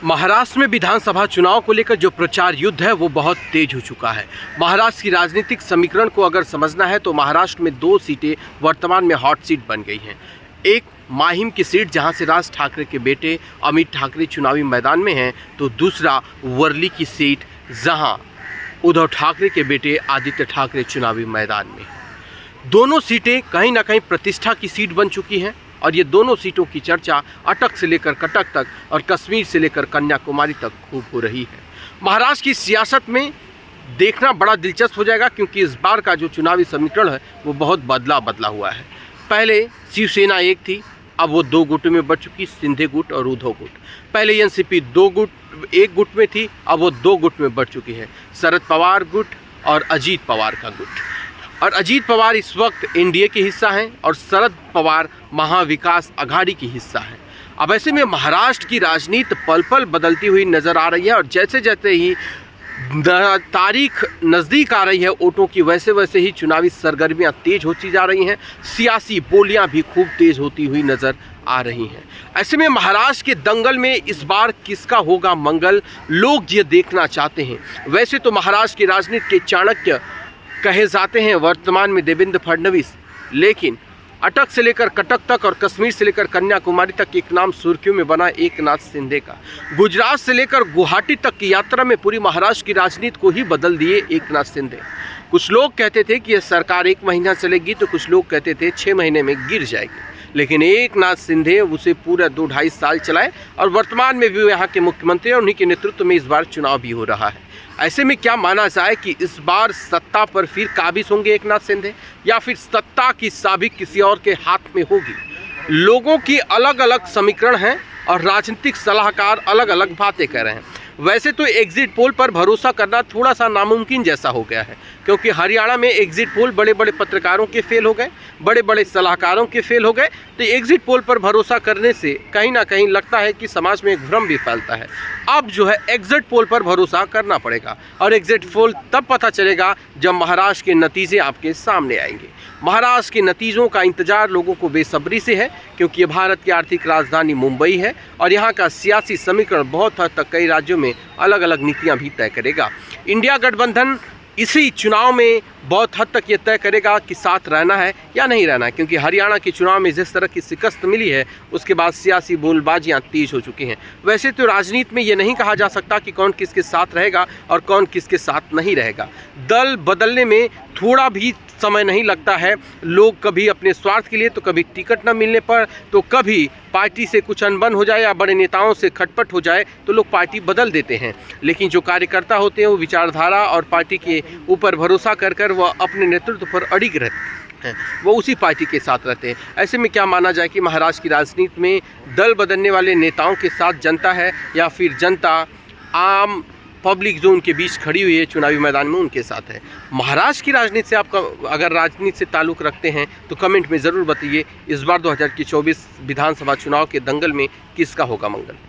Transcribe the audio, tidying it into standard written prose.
महाराष्ट्र में विधानसभा चुनाव को लेकर जो प्रचार युद्ध है वो बहुत तेज हो चुका है। महाराष्ट्र की राजनीतिक समीकरण को अगर समझना है तो महाराष्ट्र में दो सीटें वर्तमान में हॉट सीट बन गई हैं। एक माहिम की सीट जहां से राज ठाकरे के बेटे अमित ठाकरे चुनावी मैदान में हैं, तो दूसरा वर्ली की सीट जहां उद्धव ठाकरे के बेटे आदित्य ठाकरे चुनावी मैदान में हैं। दोनों सीटें कहीं ना कहीं प्रतिष्ठा की सीट बन चुकी हैं और ये दोनों सीटों की चर्चा अटक से लेकर कटक तक और कश्मीर से लेकर कन्याकुमारी तक खूब हो रही है। महाराष्ट्र की सियासत में देखना बड़ा दिलचस्प हो जाएगा, क्योंकि इस बार का जो चुनावी समीकरण है वो बहुत बदला हुआ है। पहले शिवसेना एक थी, अब वो दो गुटों में बढ़ चुकी, शिंदे गुट और उद्धव गुट। पहले एनसीपी एक गुट में थी, अब वो दो गुट में बढ़ चुकी है, शरद पवार गुट और अजीत पवार का गुट। और अजीत पवार इस वक्त एनडीए के हिस्सा हैं और शरद पवार महाविकास अघाड़ी की हिस्सा हैं। अब ऐसे में महाराष्ट्र की राजनीति पल पल बदलती हुई नज़र आ रही है और जैसे जैसे ही तारीख नज़दीक आ रही है वोटों की, वैसे वैसे ही चुनावी सरगर्मियां तेज होती जा रही हैं, सियासी बोलियां भी खूब तेज होती हुई नज़र आ रही हैं। ऐसे में महाराष्ट्र के दंगल में इस बार किसका होगा मंगल, लोग ये देखना चाहते हैं। वैसे तो महाराष्ट्र की राजनीति के चाणक्य कहे जाते हैं वर्तमान में देवेंद्र फडणवीस, लेकिन अटक से लेकर कटक तक और कश्मीर से लेकर कन्याकुमारी तक एक नाम सुर्खियों में बना एकनाथ शिंदे का। गुजरात से लेकर गुवाहाटी तक की यात्रा में पूरी महाराष्ट्र की राजनीति को ही बदल दिए एकनाथ शिंदे। कुछ लोग कहते थे कि यह सरकार 1 महीना चलेगी, तो कुछ लोग कहते थे 6 महीने में गिर जाएगी, लेकिन एकनाथ शिंदे उसे पूरा 2-2.5 साल चलाए और वर्तमान में भी यहाँ के मुख्यमंत्री और उन्हीं के नेतृत्व में इस बार चुनाव भी हो रहा है। ऐसे में क्या माना जाए कि इस बार सत्ता पर फिर काबिज होंगे एकनाथ शिंदे, या फिर सत्ता की चाबी किसी और के हाथ में होगी? लोगों की अलग अलग समीकरण हैं और राजनीतिक सलाहकार अलग अलग बातें कर रहे हैं। वैसे तो एग्जिट पोल पर भरोसा करना थोड़ा सा नामुमकिन जैसा हो गया है, क्योंकि हरियाणा में एग्जिट पोल बड़े बड़े पत्रकारों के फेल हो गए, बड़े बड़े सलाहकारों के फेल हो गए। तो एग्जिट पोल पर भरोसा करने से कहीं ना कहीं लगता है कि समाज में एक भ्रम भी फैलता है। अब जो है एग्जिट पोल पर भरोसा करना पड़ेगा और एग्जिट पोल तब पता चलेगा जब महाराष्ट्र के नतीजे आपके सामने आएंगे। महाराष्ट्र के नतीजों का इंतजार लोगों को बेसब्री से है, क्योंकि ये भारत की आर्थिक राजधानी मुंबई है और यहाँ का सियासी समीकरण बहुत हद तक कई राज्यों में अलग अलग नीतियां भी तय करेगा। इंडिया गठबंधन इसी चुनाव में बहुत हद तक ये तय करेगा कि साथ रहना है या नहीं रहना है, क्योंकि हरियाणा के चुनाव में जिस तरह की शिकस्त मिली है उसके बाद सियासी बोलबाजियां तेज हो चुकी हैं। वैसे तो राजनीति में ये नहीं कहा जा सकता कि कौन किसके साथ रहेगा और कौन किसके साथ नहीं रहेगा। दल बदलने में थोड़ा भी समय नहीं लगता है। लोग कभी अपने स्वार्थ के लिए, तो कभी टिकट न मिलने पर, तो कभी पार्टी से कुछ अनबन हो जाए या बड़े नेताओं से खटपट हो जाए तो लोग पार्टी बदल देते हैं। लेकिन जो कार्यकर्ता होते हैं वो विचारधारा और पार्टी के ऊपर भरोसा कर कर वह अपने नेतृत्व पर अड़िग रहते हैं, वो उसी पार्टी के साथ रहते हैं। ऐसे में क्या माना जाए कि महाराष्ट्र की राजनीति में दल बदलने वाले नेताओं के साथ जनता है या फिर जनता आम पब्लिक जो उनके बीच खड़ी हुई है चुनावी मैदान में उनके साथ है? महाराष्ट्र की राजनीति से आपका अगर राजनीति से ताल्लुक़ रखते हैं तो कमेंट में ज़रूर बताइए, इस बार 2024 विधानसभा चुनाव के दंगल में किसका होगा मंगल।